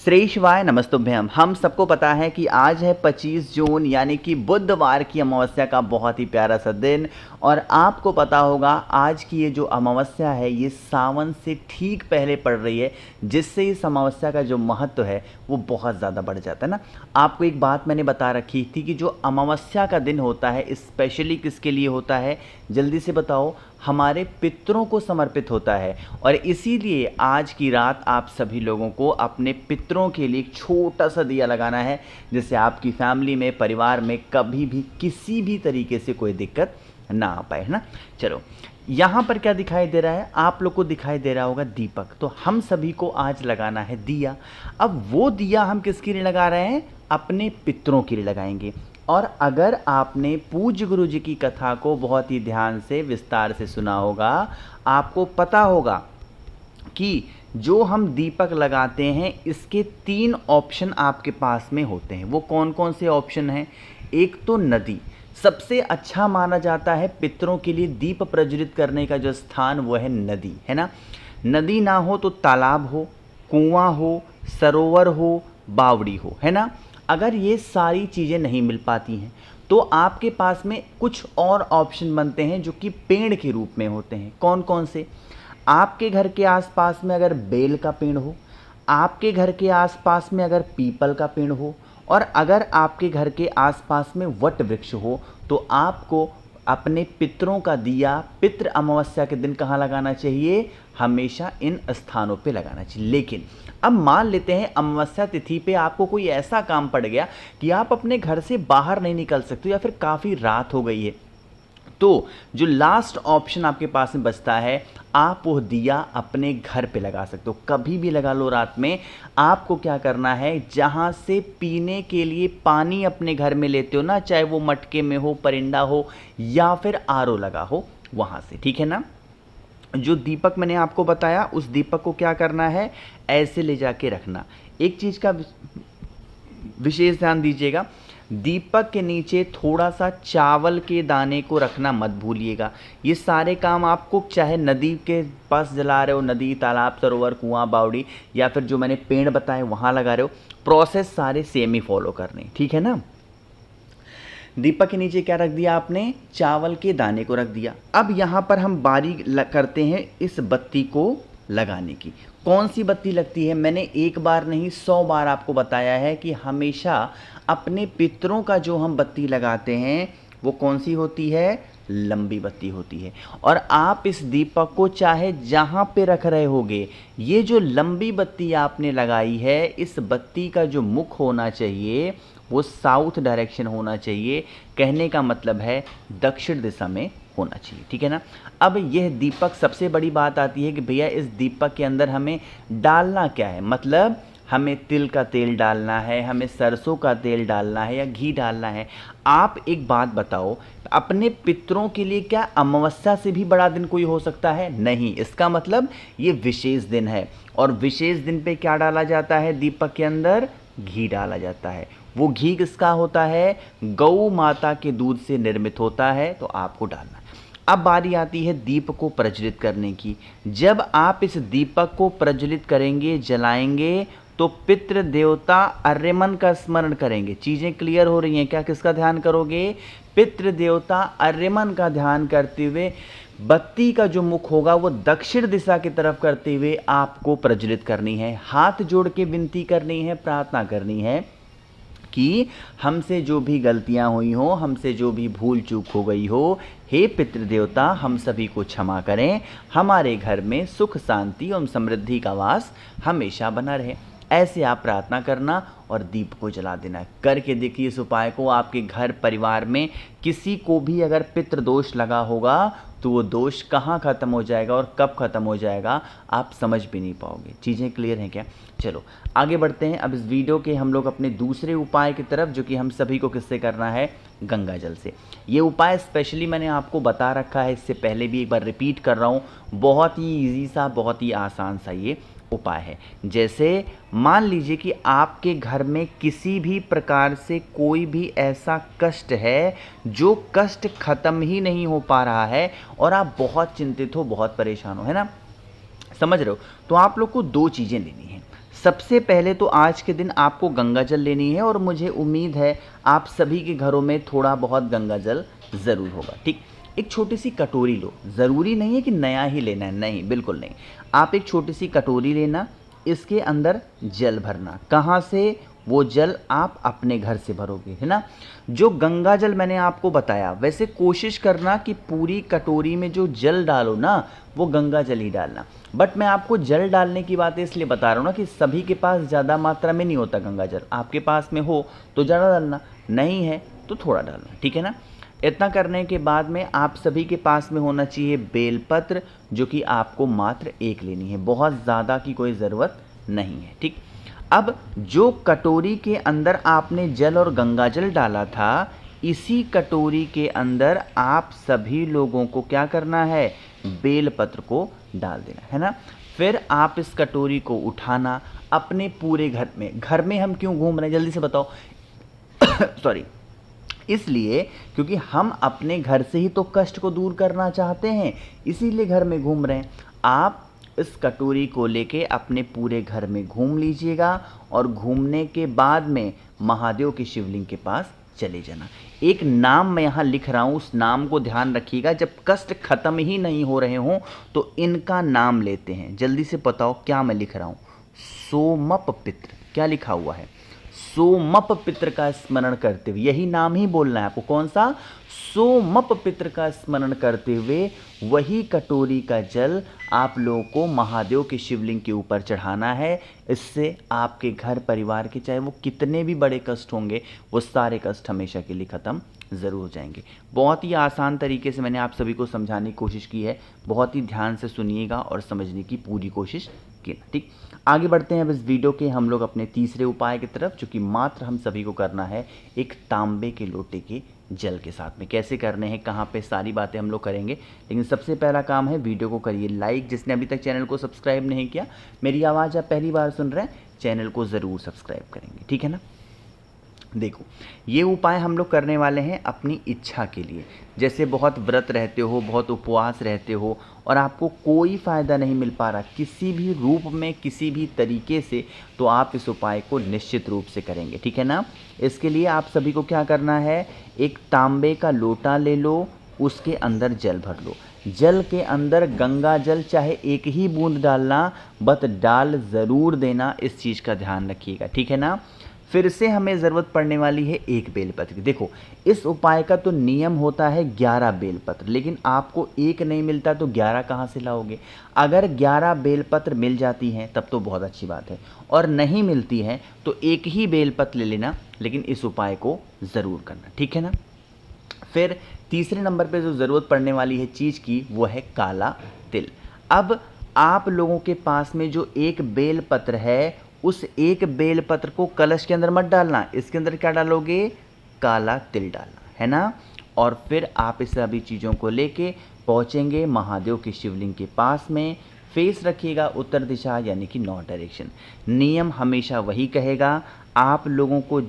श्री शिवाय नमस्तुभ्यम। हम सबको पता है कि आज है 25 जून यानी कि बुधवार की अमावस्या का बहुत ही प्यारा सा दिन। और आपको पता होगा आज की ये जो अमावस्या है ये सावन से ठीक पहले पड़ रही है, जिससे इस अमावस्या का जो महत्व है वो बहुत ज़्यादा बढ़ जाता है ना। आपको एक बात मैंने बता रखी थी कि जो अमावस्या का दिन होता है स्पेशली किसके लिए होता है, जल्दी से बताओ। हमारे पितरों को समर्पित होता है। और इसीलिए आज की रात आप सभी लोगों को अपने पितरों के लिए एक छोटा सा दिया लगाना है, जिससे आपकी फैमिली में, परिवार में कभी भी किसी भी तरीके से कोई दिक्कत ना आ पाए, है ना। चलो, यहाँ पर क्या दिखाई दे रहा है, आप लोग को दिखाई दे रहा होगा दीपक। तो हम सभी को आज लगाना है दिया। अब वो दिया हम किसके लिए लगा रहे हैं, अपने पितरों के लिए लगाएंगे। और अगर आपने पूज्य गुरु जी की कथा को बहुत ही ध्यान से विस्तार से सुना होगा, आपको पता होगा कि जो हम दीपक लगाते हैं इसके 3 ऑप्शन आपके पास में होते हैं। वो कौन कौन से ऑप्शन हैं? एक तो नदी, सबसे अच्छा माना जाता है पितरों के लिए दीप प्रज्वलित करने का जो स्थान वो है नदी, है ना। नदी ना हो तो तालाब हो, कुआं हो, सरोवर हो, बावड़ी हो, है ना। अगर ये सारी चीज़ें नहीं मिल पाती हैं तो आपके पास में कुछ और ऑप्शन बनते हैं जो कि पेड़ के रूप में होते हैं। कौन कौन से? आपके घर के आसपास में अगर बेल का पेड़ हो, आपके घर के आसपास में अगर पीपल का पेड़ हो, और अगर आपके घर के आसपास में वट वृक्ष हो, तो आपको अपने पितरों का दिया पितृ अमावस्या के दिन कहाँ लगाना चाहिए? हमेशा इन स्थानों पे लगाना चाहिए। लेकिन अब मान लेते हैं अमावस्या तिथि पे आपको कोई ऐसा काम पड़ गया कि आप अपने घर से बाहर नहीं निकल सकते या फिर काफ़ी रात हो गई है, तो जो लास्ट ऑप्शन आपके पास में बचता है, आप वो दिया अपने घर पे लगा सकते हो। कभी भी लगा लो रात में। आपको क्या करना है, जहाँ से पीने के लिए पानी अपने घर में लेते हो ना, चाहे वो मटके में हो, परिंदा हो या फिर आरओ लगा हो, वहाँ से, ठीक है ना। जो दीपक मैंने आपको बताया उस दीपक को क्या करना है, ऐसे ले जाके रखना। एक चीज़ का विशेष ध्यान दीजिएगा, दीपक के नीचे थोड़ा सा चावल के दाने को रखना मत भूलिएगा। ये सारे काम आपको चाहे नदी के पास जला रहे हो, नदी, तालाब, सरोवर, कुआं, बावड़ी, या फिर जो मैंने पेड़ बताए वहाँ लगा रहे हो, प्रोसेस सारे सेम ही फॉलो करने, ठीक है ना। दीपक के नीचे क्या रख दिया आपने? चावल के दाने को रख दिया। अब यहाँ पर हम बारी करते हैं इस बत्ती को लगाने की। कौन सी बत्ती लगती है? मैंने एक बार नहीं 100 बार आपको बताया है कि हमेशा अपने पितरों का जो हम बत्ती लगाते हैं वो कौन सी होती है? लंबी बत्ती होती है। और आप इस दीपक को चाहे जहाँ पे रख रहे होगे, ये जो लंबी बत्ती आपने लगाई है, इस बत्ती का जो मुख होना चाहिए वो साउथ डायरेक्शन होना चाहिए। कहने का मतलब है दक्षिण दिशा में होना चाहिए, ठीक है ना। अब यह दीपक, सबसे बड़ी बात आती है कि भैया इस दीपक के अंदर हमें डालना क्या है, मतलब हमें तिल का तेल डालना है, हमें सरसों का तेल डालना है या घी डालना है। आप एक बात बताओ, अपने पितरों के लिए क्या अमावस्या से भी बड़ा दिन कोई हो सकता है? नहीं। इसका मतलब ये विशेष दिन है, और विशेष दिन पे क्या डाला जाता है? दीपक के अंदर घी डाला जाता है। वो घी किसका होता है? गौ माता के दूध से निर्मित होता है, तो आपको डालना है। अब बारी आती है दीप को प्रज्वलित करने की। जब आप इस दीपक को प्रज्वलित करेंगे, जलाएंगे, तो पितृ देवता अर्यमन का स्मरण करेंगे। चीज़ें क्लियर हो रही हैं क्या? किसका ध्यान करोगे? पितृ देवता अर्यमन का ध्यान करते हुए बत्ती का जो मुख होगा वो दक्षिण दिशा की तरफ करते हुए आपको प्रज्वलित करनी है। हाथ जोड़ के विनती करनी है, प्रार्थना करनी है कि हमसे जो भी गलतियां हुई हो, हमसे जो भी भूल चूक हो गई हो, हे पितृदेवता हम सभी को क्षमा करें, हमारे घर में सुख शांति एवं समृद्धि का वास हमेशा बना रहे। ऐसे आप प्रार्थना करना और दीप को जला देना। करके देखिए इस उपाय को। आपके घर परिवार में किसी को भी अगर पितृदोष लगा होगा तो वो दोष कहाँ ख़त्म हो जाएगा और कब ख़त्म हो जाएगा आप समझ भी नहीं पाओगे। चीज़ें क्लियर हैं क्या? चलो आगे बढ़ते हैं। अब इस वीडियो के हम लोग अपने दूसरे उपाय की तरफ, जो कि हम सभी को किससे करना है? गंगा जल से। ये उपाय स्पेशली मैंने आपको बता रखा है, इससे पहले भी एक बार रिपीट कर रहा हूँ। बहुत ही ईजी सा, बहुत ही आसान सा ये उपाय है। जैसे मान लीजिए कि आपके घर में किसी भी प्रकार से कोई भी ऐसा कष्ट है जो कष्ट खत्म ही नहीं हो पा रहा है और आप बहुत चिंतित हो, बहुत परेशान हो, है ना, समझ रहे हो। तो आप लोग को 2 चीज़ें लेनी है। सबसे पहले तो आज के दिन आपको गंगा जल लेनी है और मुझे उम्मीद है आप सभी के घरों में थोड़ा बहुत गंगा जल ज़रूर होगा। ठीक, एक छोटी सी कटोरी लो, ज़रूरी नहीं है कि नया ही लेना है, नहीं बिल्कुल नहीं। आप एक छोटी सी कटोरी लेना, इसके अंदर जल भरना। कहाँ से? वो जल आप अपने घर से भरोगे, है ना। जो गंगा जल मैंने आपको बताया, वैसे कोशिश करना कि पूरी कटोरी में जो जल डालो ना वो गंगा जल ही डालना। बट मैं आपको जल डालने की बात इसलिए बता रहा हूँ ना कि सभी के पास ज़्यादा मात्रा में नहीं होता गंगा जल। आपके पास में हो तो ज़्यादा डालना, नहीं है तो थोड़ा डालना, ठीक है ना। इतना करने के बाद में आप सभी के पास में होना चाहिए बेलपत्र, जो कि आपको मात्र एक लेनी है, बहुत ज़्यादा की कोई ज़रूरत नहीं है। ठीक, अब जो कटोरी के अंदर आपने जल और गंगा जल डाला था, इसी कटोरी के अंदर आप सभी लोगों को क्या करना है? बेलपत्र को डाल देना है ना। फिर आप इस कटोरी को उठाना अपने पूरे घर में हम क्यों घूम रहे हैं जल्दी से बताओ? सॉरी, इसलिए क्योंकि हम अपने घर से ही तो कष्ट को दूर करना चाहते हैं, इसीलिए घर में घूम रहे हैं। आप इस कटोरी को लेके अपने पूरे घर में घूम लीजिएगा और घूमने के बाद में महादेव के शिवलिंग के पास चले जाना। एक नाम मैं यहाँ लिख रहा हूँ, उस नाम को ध्यान रखिएगा। जब कष्ट खत्म ही नहीं हो रहे हों तो इनका नाम लेते हैं। जल्दी से बताओ क्या मैं लिख रहा हूँ? सोमप पित्र। क्या लिखा हुआ है? सोमप पित्र का स्मरण करते हुए, यही नाम ही बोलना है आपको। कौन सा? सोमप पित्र का स्मरण करते हुए वही कटोरी का जल आप लोगों को महादेव के शिवलिंग के ऊपर चढ़ाना है। इससे आपके घर परिवार के चाहे वो कितने भी बड़े कष्ट होंगे, वो सारे कष्ट हमेशा के लिए ख़त्म ज़रूर हो जाएंगे। बहुत ही आसान तरीके से मैंने आप सभी को समझाने की कोशिश की है, बहुत ही ध्यान से सुनिएगा और समझने की पूरी कोशिश की। ठीक, आगे बढ़ते हैं अब इस वीडियो के हम लोग अपने तीसरे उपाय की तरफ, जो कि मात्र हम सभी को करना है एक तांबे के लोटे के जल के साथ में। कैसे करने हैं, कहाँ पे, सारी बातें हम लोग करेंगे। लेकिन सबसे पहला काम है वीडियो को करिए लाइक। जिसने अभी तक चैनल को सब्सक्राइब नहीं किया, मेरी आवाज़ आप पहली बार सुन रहे हैं, चैनल को ज़रूर सब्सक्राइब करेंगे, ठीक है ना। देखो, ये उपाय हम लोग करने वाले हैं अपनी इच्छा के लिए। जैसे बहुत व्रत रहते हो, बहुत उपवास रहते हो और आपको कोई फ़ायदा नहीं मिल पा रहा किसी भी रूप में, किसी भी तरीके से, तो आप इस उपाय को निश्चित रूप से करेंगे, ठीक है ना। इसके लिए आप सभी को क्या करना है? एक तांबे का लोटा ले लो, उसके अंदर जल भर लो। जल के अंदर गंगा जल चाहे एक ही बूंद डालना, बट डाल ज़रूर देना, इस चीज़ का ध्यान रखिएगा, ठीक है ना। फिर से हमें ज़रूरत पड़ने वाली है एक बेलपत्र की। देखो, इस उपाय का तो नियम होता है 11 बेलपत्र, लेकिन आपको एक नहीं मिलता तो 11 कहाँ से लाओगे? अगर 11 बेलपत्र मिल जाती हैं तब तो बहुत अच्छी बात है, और नहीं मिलती हैं तो एक ही बेलपत्र ले लेना, लेकिन इस उपाय को ज़रूर करना, ठीक है ना। फिर तीसरे नंबर पे जो ज़रूरत पड़ने वाली है चीज़ की, वो है काला तिल। अब आप लोगों के पास में जो एक बेलपत्र है, उस एक बेलपत्र को कलश के अंदर मत डालना, इसके अंदर क्या डालोगे? काला तिल डालना, है ना। और फिर आप इस सभी चीज़ों को लेके पहुँचेंगे महादेव के शिवलिंग के पास में। फेस रखिएगा उत्तर दिशा, यानी कि नॉर्थ डायरेक्शन। नियम हमेशा वही कहेगा, आप लोगों को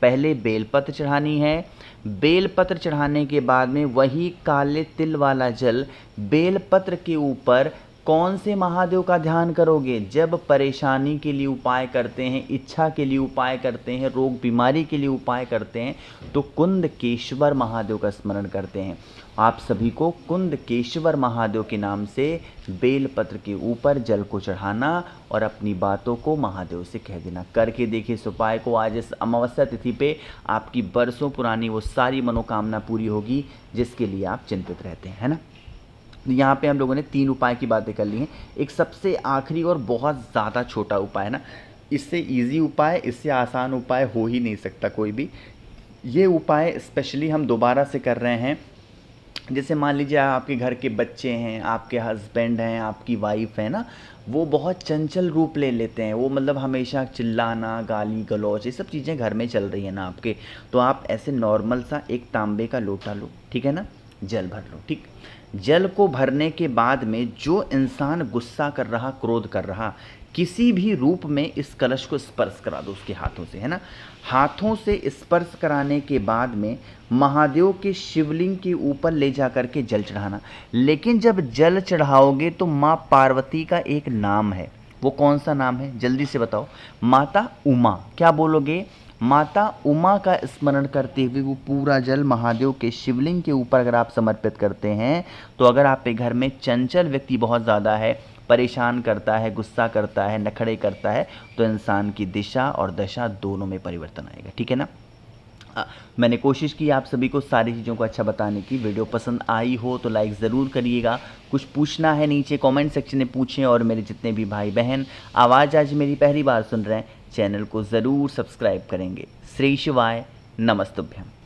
पहले बेलपत्र चढ़ानी है। बेलपत्र चढ़ाने के बाद में वही काले तिल वाला जल बेलपत्र के ऊपर कौन से महादेव का ध्यान करोगे? जब परेशानी के लिए उपाय करते हैं, इच्छा के लिए उपाय करते हैं, रोग बीमारी के लिए उपाय करते हैं, तो कुंदकेश्वर महादेव का स्मरण करते हैं। आप सभी को कुंदकेश्वर महादेव के नाम से बेलपत्र के ऊपर जल को चढ़ाना और अपनी बातों को महादेव से कह देना। करके देखिए इस उपाय को। आज इस अमावस्या तिथि पे आपकी बरसों पुरानी वो सारी मनोकामना पूरी होगी जिसके लिए आप चिंतित रहते हैं, है ना। यहाँ पे हम लोगों ने 3 उपाय की बातें कर ली हैं। एक सबसे आखिरी और बहुत ज़्यादा छोटा उपाय है ना, इससे इजी उपाय, इससे आसान उपाय हो ही नहीं सकता कोई भी। ये उपाय स्पेशली हम दोबारा से कर रहे हैं। जैसे मान लीजिए आपके घर के बच्चे हैं, आपके हस्बैंड हैं, आपकी वाइफ है ना, वो बहुत चंचल रूप ले लेते हैं। वो मतलब हमेशा चिल्लाना, गाली गलौज, ये सब चीज़ें घर में चल रही है ना आपके, तो आप ऐसे नॉर्मल सा एक तांबे का लोटा लो, ठीक है ना, जल भर लो। ठीक, जल को भरने के बाद में जो इंसान गुस्सा कर रहा, क्रोध कर रहा, किसी भी रूप में इस कलश को स्पर्श करा दो उसके हाथों से, है ना। हाथों से स्पर्श कराने के बाद में महादेव के शिवलिंग के ऊपर ले जा कर के जल चढ़ाना। लेकिन जब जल चढ़ाओगे तो माँ पार्वती का एक नाम है, वो कौन सा नाम है, जल्दी से बताओ। माता उमा। क्या बोलोगे? माता उमा का स्मरण करते हुए वो पूरा जल महादेव के शिवलिंग के ऊपर अगर आप समर्पित करते हैं, तो अगर आपके घर में चंचल व्यक्ति बहुत ज़्यादा है, परेशान करता है, गुस्सा करता है, नखड़े करता है, तो इंसान की दिशा और दशा दोनों में परिवर्तन आएगा। ठीक है ना। मैंने कोशिश की आप सभी को सारी चीज़ों को अच्छा बताने की। वीडियो पसंद आई हो तो लाइक ज़रूर करिएगा। कुछ पूछना है नीचे कमेंट सेक्शन में पूछें। और मेरे जितने भी भाई बहन आवाज़ आज मेरी पहली बार सुन रहे हैं, चैनल को ज़रूर सब्सक्राइब करेंगे। श्री शिवाय नमस्तुभ्यम।